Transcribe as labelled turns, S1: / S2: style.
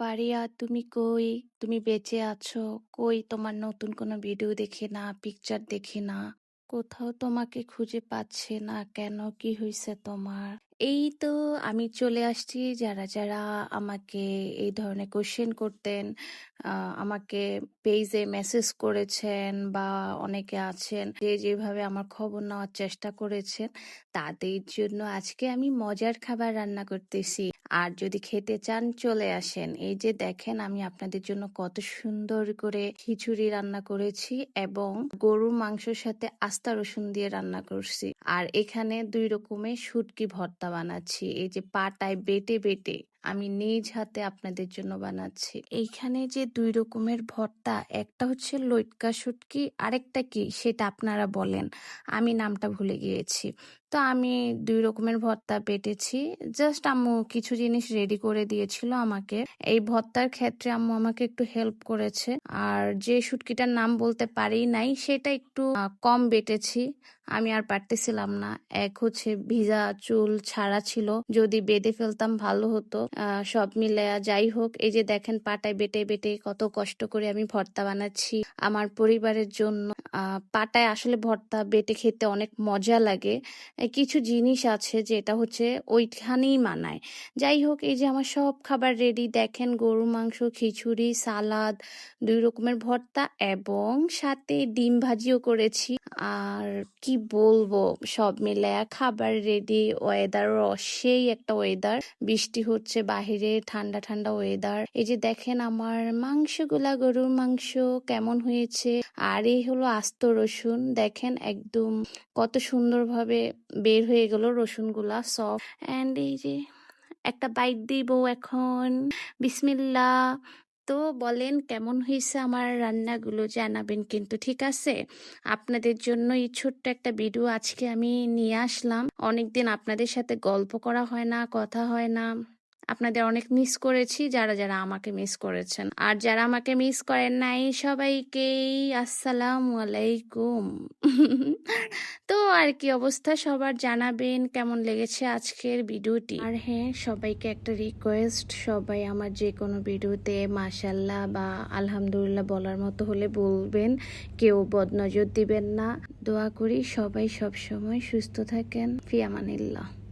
S1: ফারিয়া তুমি কই? তুমি বেঁচে আছো? কই তোমার নতুন কোনো ভিডিও দেখি না, পিকচার দেখি না। কোথাও তোমাকে খুঁজে পাচ্ছি না কেন? কি হইছে তোমার? এই তো আমি চলে আসছি। যারা আমাকে এই ধরনের কোয়েশ্চেন করতেন, আমাকে পেজে মেসেজ করেছেন বা অনেকে আছেন যে যেভাবে আমার খবর নেওয়ার চেষ্টা করেছেন, তাদের জন্য আজকে আমি মজার খাবার রান্না করতেছি। আর যদি খেতে চান চলে আসেন। এই যে দেখেন আমি আপনাদের জন্য কত সুন্দর করে খিচুড়ি রান্না করেছি এবং গরুর মাংসের সাথে আস্তা রসুন দিয়ে রান্না করছি। আর এখানে ২ রকমের শুটকি ভর্তা বানাচ্ছি। এই যে পাটায় বেটে বেটে আমি নিজ হাতে আপনাদের জন্য বানাচ্ছি। এইখানে যে ২ রকমের ভর্তা, একটা হচ্ছে লইট্কা শুটকি, আরেকটা কি সেটা আপনারা বলেন। আমি নামটা ভুলে গিয়েছি। তো আমি ২ রকমের ভর্তা বেটেছি। জাস্ট আম্মু কিছু জিনিস রেডি করে দিয়েছিল আমাকে। এই ভর্তার ক্ষেত্রে আম্মু আমাকে একটু হেল্প করেছে। আর যে শুটকিটার নাম বলতে পারি নাই সেটা একটু কম বেটেছি। আমি আর পারতেছিলাম না। এক হচ্ছে ভিজা চুল ছাড়া ছিল। যদি বেঁধে ফেলতাম ভালো হতো। সব মিলায়া যাই হোক, এই যে দেখেন পাটায় বেটে বেটে কত কষ্ট করে আমি ভর্তা বানাচ্ছি আমার পরিবারের জন্য। পাটায় আসলে ভর্তা বেটে খেতে অনেক মজা লাগে। কিছু জিনিস আছে যেটা হচ্ছে ওইখানেই মানায়। যাই হোক, এই যে আমার সব খাবার রেডি। দেখেন গরুর মাংস, খিচুড়ি, সালাদ, ২ রকমের ভর্তা এবং সাথে ডিম ভাজিও করেছি। আর কি বলবো, সব মিলায়া খাবার রেডি। ওয়েদারও সেই একটা ওয়েদার। বৃষ্টি হচ্ছে বাহিরে, ঠান্ডা ঠান্ডা ওয়েদার। এই যে দেখেন আমার মাংসগুলা, গরুর মাংস কেমন হয়েছে। আর এই হলো আস্ত রসুন। দেখেন একদম কত সুন্দরভাবে বের হয়ে গেল রসুনগুলা সফট। অ্যান্ড এই যে একটা বাইট দিব এখন। বিসমিল্লাহ। তো বলেন কেমন হয়েছে আমার রান্নাগুলো, জানাবেন কিন্তু, ঠিক আছে? আপনাদের জন্য এই ছোট্ট একটা ভিডিও আজকে আমি নিয়ে আসলাম। অনেকদিন আপনাদের সাথে গল্প করা হয় না, কথা হয় না। আপনাদের অনেক মিস করেছি, যারা আমাকে মিস করেছেন। আর যারা আমাকে মিস করেন নাই সবাইকেই আসসালামু আলাইকুম। তো আর কি অবস্থা সবার, জানাবেন কেমন লেগেছে আজকের ভিডিওটি। আর হ্যাঁ, সবাইকে একটা রিকোয়েস্ট, সবাই আমার যে কোনো ভিডিওতে মাশাল্লাহ বা আলহামদুলিল্লাহ বলার মতো হলে বলবেন। কেউ বদনজর দিবেন না। দোয়া করি সবাই সব সময় সুস্থ থাকেন। ফি আমানিল্লাহ।